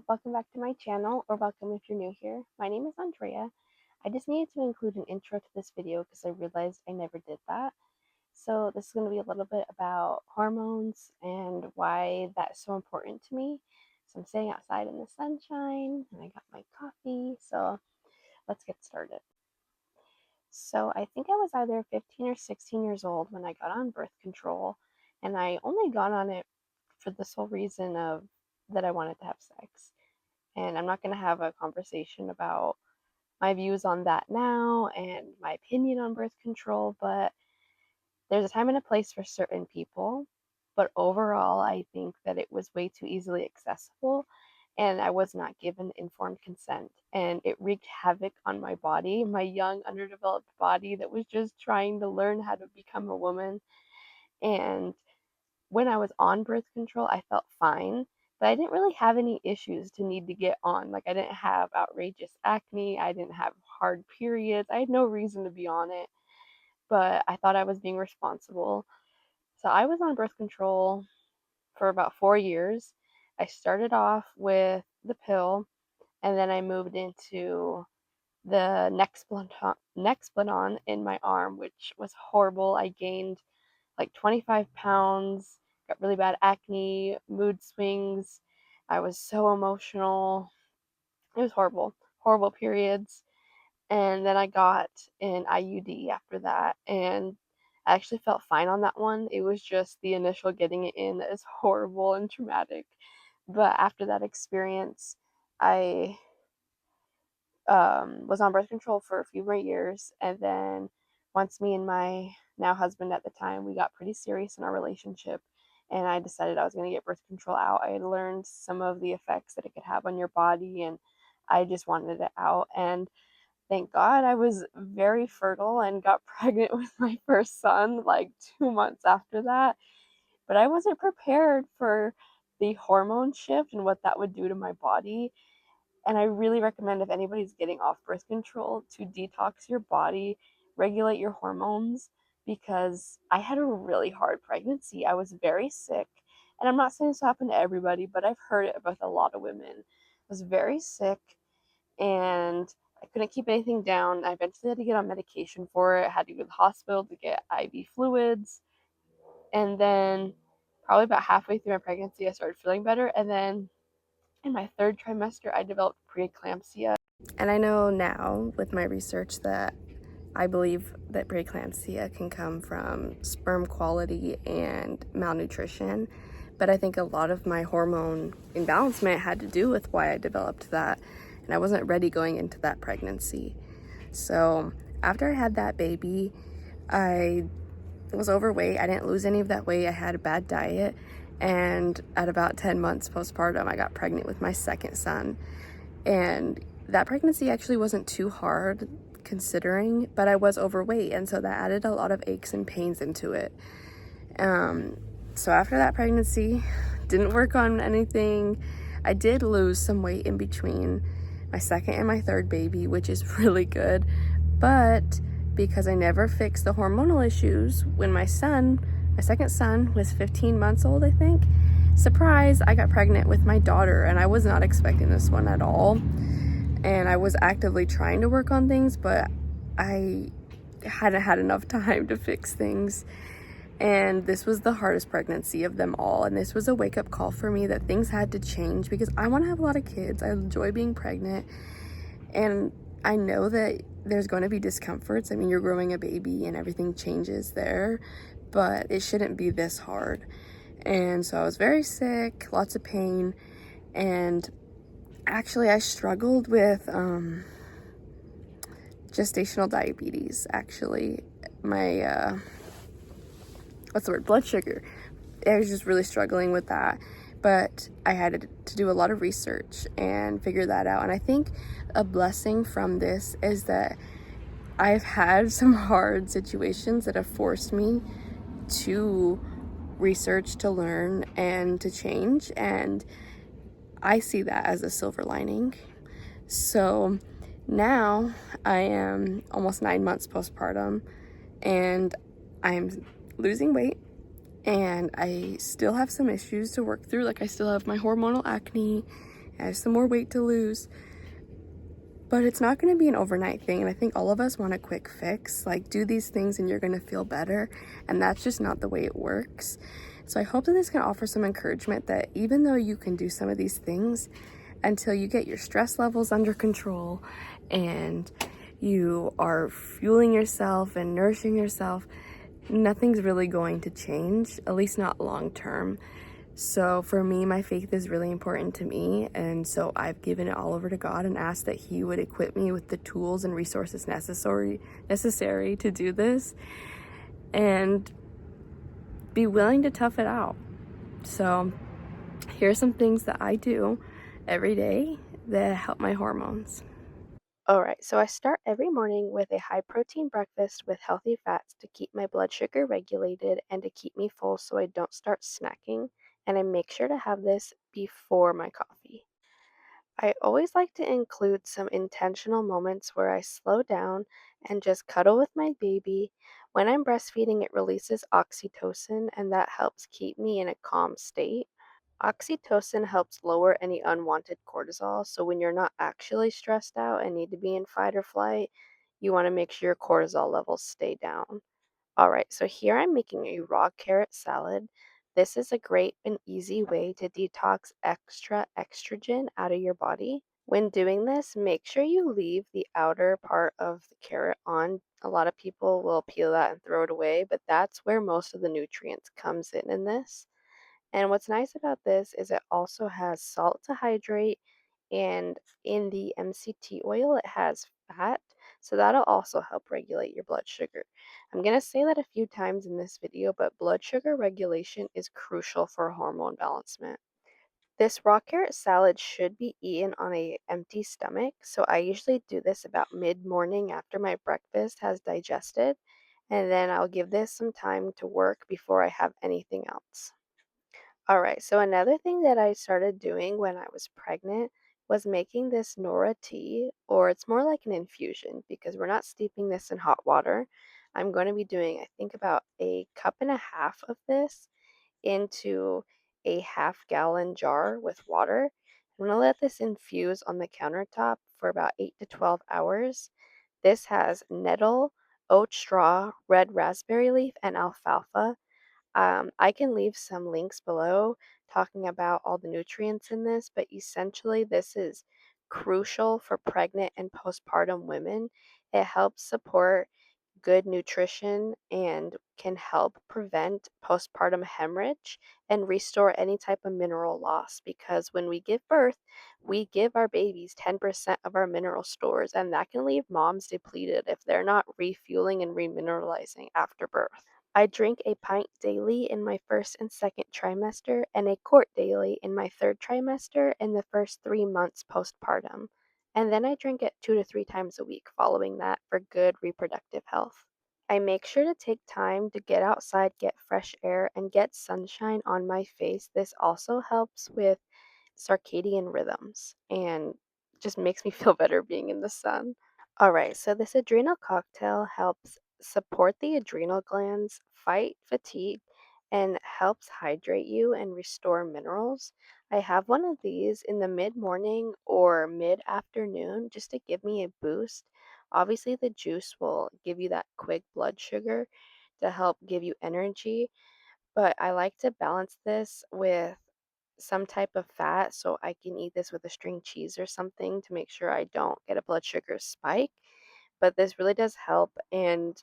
welcome back to my channel, or welcome if you're new here. My name is Andrea. I just needed to include an intro to this video because I realized I never did that. So this is going to be a little bit about hormones and why that's so important to me. So I'm sitting outside in the sunshine and I got my coffee, so let's get started. So I think I was either 15 or 16 years old when I got on birth control, and I only got on it for the sole reason of that I wanted to have sex. And I'm not going to have a conversation about my views on that now and my opinion on birth control, but there's a time and a place for certain people. But overall, I think that it was way too easily accessible and I was not given informed consent. And it wreaked havoc on my body, my young, underdeveloped body that was just trying to learn how to become a woman. And when I was on birth control, I felt fine, but I didn't really have any issues to need to get on. Like, I didn't have outrageous acne, I didn't have hard periods, I had no reason to be on it, but I thought I was being responsible. So I was on birth control for about 4 years. I started off with the pill, and then I moved into the Nexplanon in my arm, which was horrible. I gained like 25 pounds, got really bad acne, mood swings. I was so emotional. It was horrible, horrible periods. And then I got an IUD after that, and I actually felt fine on that one. It was just the initial getting it in that is horrible and traumatic. But after that experience, I was on birth control for a few more years, and then once me and my now husband at the time, we got pretty serious in our relationship, and I decided I was going to get birth control out. I had learned some of the effects that it could have on your body, and I just wanted it out. And thank God I was very fertile and got pregnant with my first son like 2 months after that. But I wasn't prepared for the hormone shift and what that would do to my body. And I really recommend, if anybody's getting off birth control, to detox your body, regulate your hormones, because I had a really hard pregnancy. I was very sick. And I'm not saying this happened to everybody, but I've heard it with a lot of women. I was very sick and I couldn't keep anything down. I eventually had to get on medication for it. I had to go to the hospital to get IV fluids. And then, probably about halfway through my pregnancy, I started feeling better. And then in my third trimester, I developed preeclampsia. And I know now with my research that I believe that preeclampsia can come from sperm quality and malnutrition. But I think a lot of my hormone imbalancement had to do with why I developed that. And I wasn't ready going into that pregnancy. So after I had that baby, I was overweight. I didn't lose any of that weight. I had a bad diet. And at about 10 months postpartum, I got pregnant with my second son. And that pregnancy actually wasn't too hard considering, but I was overweight. And so that added a lot of aches and pains into it. So after that pregnancy, didn't work on anything. I did lose some weight in between my second and my third baby, which is really good. But because I never fixed the hormonal issues, when my second son was 15 months old, I think, surprise, I got pregnant with my daughter, and I was not expecting this one at all. And I was actively trying to work on things, but I hadn't had enough time to fix things. And this was the hardest pregnancy of them all. And this was a wake-up call for me that things had to change, because I want to have a lot of kids. I enjoy being pregnant. And I know that there's going to be discomforts. I mean, you're growing a baby and everything changes there, but it shouldn't be this hard. And so I was very sick, lots of pain, and actually I struggled with gestational diabetes. Actually, my blood sugar. I was just really struggling with that, but I had to do a lot of research and figure that out. And I think a blessing from this is that I've had some hard situations that have forced me to research, to learn, and to change. And I see that as a silver lining. So now I am almost 9 months postpartum, and I'm losing weight, and I still have some issues to work through. Like, I still have my hormonal acne, I have some more weight to lose. But it's not going to be an overnight thing. And I think all of us want a quick fix. Like, do these things and you're going to feel better. And that's just not the way it works. So I hope that this can offer some encouragement that even though you can do some of these things, until you get your stress levels under control and you are fueling yourself and nourishing yourself, nothing's really going to change, at least not long term. So for me, my faith is really important to me. And so I've given it all over to God and asked that He would equip me with the tools and resources necessary to do this and be willing to tough it out. So here's some things that I do every day that help my hormones. All right, so I start every morning with a high protein breakfast with healthy fats to keep my blood sugar regulated and to keep me full so I don't start snacking. And I make sure to have this before my coffee. I always like to include some intentional moments where I slow down and just cuddle with my baby. When I'm breastfeeding, it releases oxytocin, and that helps keep me in a calm state. Oxytocin helps lower any unwanted cortisol, so when you're not actually stressed out and need to be in fight or flight, you want to make sure your cortisol levels stay down. All right, so here I'm making a raw carrot salad. This is a great and easy way to detox extra estrogen out of your body. When doing this, make sure you leave the outer part of the carrot on. A lot of people will peel that and throw it away, but that's where most of the nutrients comes in this. And what's nice about this is it also has salt to hydrate, and in the MCT oil, it has fat, so that'll also help regulate your blood sugar. I'm going to say that a few times in this video, but blood sugar regulation is crucial for hormone balancement. This raw carrot salad should be eaten on a empty stomach, so I usually do this about mid-morning after my breakfast has digested, and then I'll give this some time to work before I have anything else. All right, so another thing that I started doing when I was pregnant was making this Nora tea, or it's more like an infusion because we're not steeping this in hot water. I'm going to be doing, I think, about a cup and a half of this into a half-gallon jar with water. I'm going to let this infuse on the countertop for about 8 to 12 hours. This has nettle, oat straw, red raspberry leaf, and alfalfa. I can leave some links below talking about all the nutrients in this, but essentially, this is crucial for pregnant and postpartum women. It helps support good nutrition and can help prevent postpartum hemorrhage and restore any type of mineral loss because when we give birth, we give our babies 10% of our mineral stores, and that can leave moms depleted if they're not refueling and remineralizing after birth. I drink a pint daily in my first and second trimester and a quart daily in my third trimester in the first 3 months postpartum. And then I drink it 2 to 3 times a week following that for good reproductive health. I make sure to take time to get outside, get fresh air, and get sunshine on my face. This also helps with circadian rhythms and just makes me feel better being in the sun. All right, so this adrenal cocktail helps support the adrenal glands, fight fatigue, and helps hydrate you and restore minerals. I have one of these in the mid morning or mid afternoon just to give me a boost. Obviously, the juice will give you that quick blood sugar to help give you energy, but I like to balance this with some type of fat so I can eat this with a string cheese or something to make sure I don't get a blood sugar spike. But this really does help, and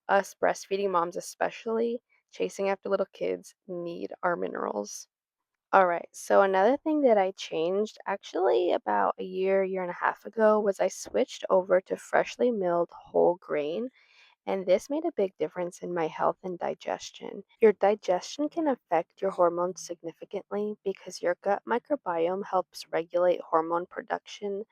us breastfeeding moms, especially chasing after little kids, need our minerals. All right, so another thing that I changed actually about a year and a half ago was I switched over to freshly milled whole grain, and this made a big difference in my health and digestion. Your digestion can affect your hormones significantly because your gut microbiome helps regulate hormone production,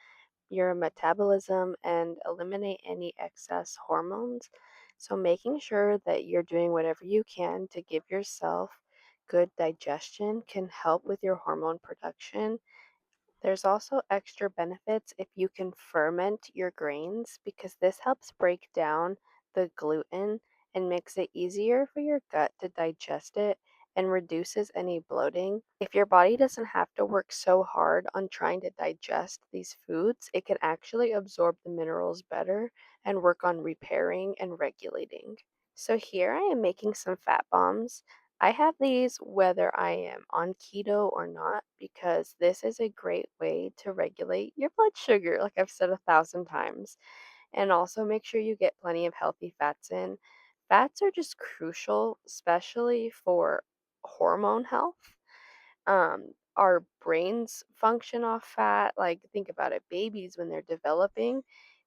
your metabolism, and eliminate any excess hormones. So, making sure that you're doing whatever you can to give yourself good digestion can help with your hormone production. There's also extra benefits if you can ferment your grains because this helps break down the gluten and makes it easier for your gut to digest it and reduces any bloating. If your body doesn't have to work so hard on trying to digest these foods, it can actually absorb the minerals better and work on repairing and regulating. So here I am making some fat bombs. I have these whether I am on keto or not because this is a great way to regulate your blood sugar, like I've said 1,000 times. And also make sure you get plenty of healthy fats in. Fats are just crucial, especially for hormone health. Our brains function off fat. Like, think about it, babies, when they're developing,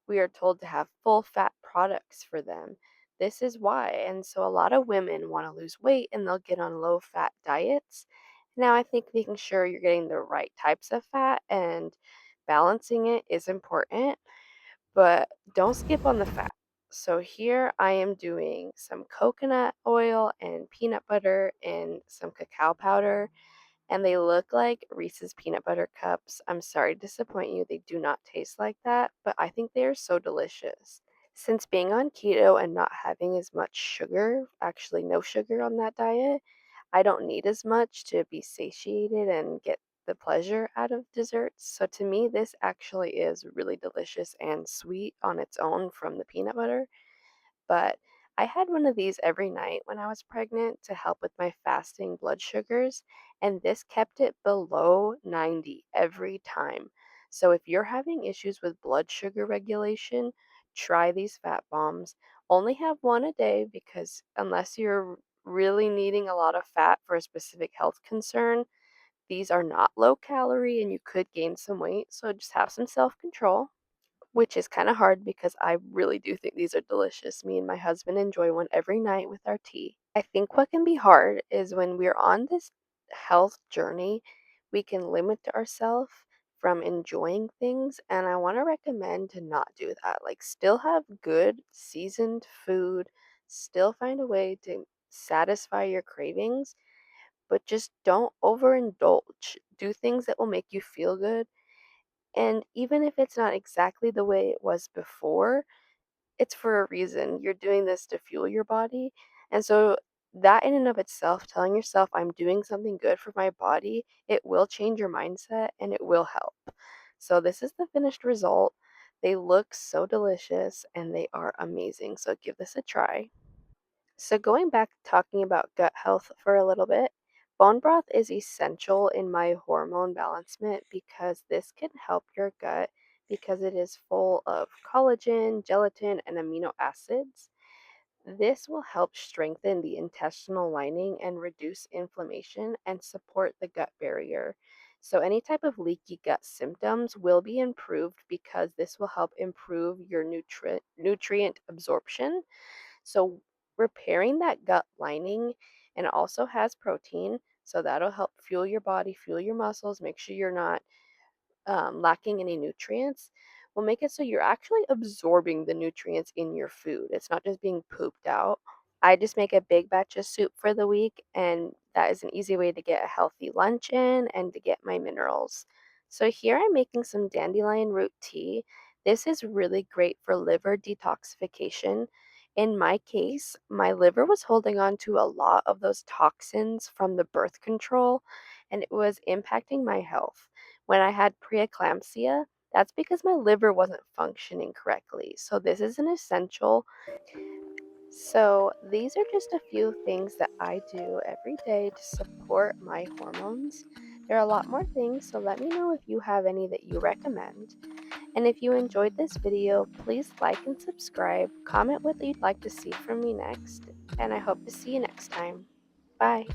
we are told to have full fat products for them. This is why. And so, a lot of women want to lose weight and they'll get on low fat diets. Now, I think making sure you're getting the right types of fat and balancing it is important, but don't skip on the fat. So here I am doing some coconut oil and peanut butter and some cacao powder, and they look like Reese's peanut butter cups. I'm sorry to disappoint you, they do not taste like that, but I think they are so delicious. Since being on keto and not having as much sugar, actually no sugar on that diet, I don't need as much to be satiated and get the pleasure out of desserts. So to me, this actually is really delicious and sweet on its own from the peanut butter. But I had one of these every night when I was pregnant to help with my fasting blood sugars, and this kept it below 90 every time. So if you're having issues with blood sugar regulation, try these fat bombs. Only have one a day because unless you're really needing a lot of fat for a specific health concern, these are not low calorie and you could gain some weight. So just have some self control, which is kind of hard because I really do think these are delicious. Me and my husband enjoy one every night with our tea. I think what can be hard is when we're on this health journey, we can limit ourselves from enjoying things, and I want to recommend to not do that. Like, still have good seasoned food, still find a way to satisfy your cravings, but just don't overindulge. Do things that will make you feel good, and even if it's not exactly the way it was before, it's for a reason. You're doing this to fuel your body. And so, that in and of itself, telling yourself, I'm doing something good for my body, it will change your mindset and it will help. So, this is the finished result. They look so delicious and they are amazing. So, give this a try. So, going back talking about gut health for a little bit, bone broth is essential in my hormone balancement because this can help your gut because it is full of collagen, gelatin, and amino acids. This will help strengthen the intestinal lining and reduce inflammation and support the gut barrier. So, any type of leaky gut symptoms will be improved because this will help improve your nutrient absorption. So repairing that gut lining, and it also has protein, so that'll help fuel your body, fuel your muscles, make sure you're not lacking any nutrients. Will make it so you're actually absorbing the nutrients in your food. It's not just being pooped out. I just make a big batch of soup for the week, and that is an easy way to get a healthy lunch in and to get my minerals. So, here I'm making some dandelion root tea. This is really great for liver detoxification. In my case, my liver was holding on to a lot of those toxins from the birth control, and it was impacting my health. When I had preeclampsia, that's because my liver wasn't functioning correctly. So, this is an essential. So, these are just a few things that I do every day to support my hormones. There are a lot more things, so let me know if you have any that you recommend. And if you enjoyed this video, please like and subscribe, comment what you'd like to see from me next, and I hope to see you next time. Bye.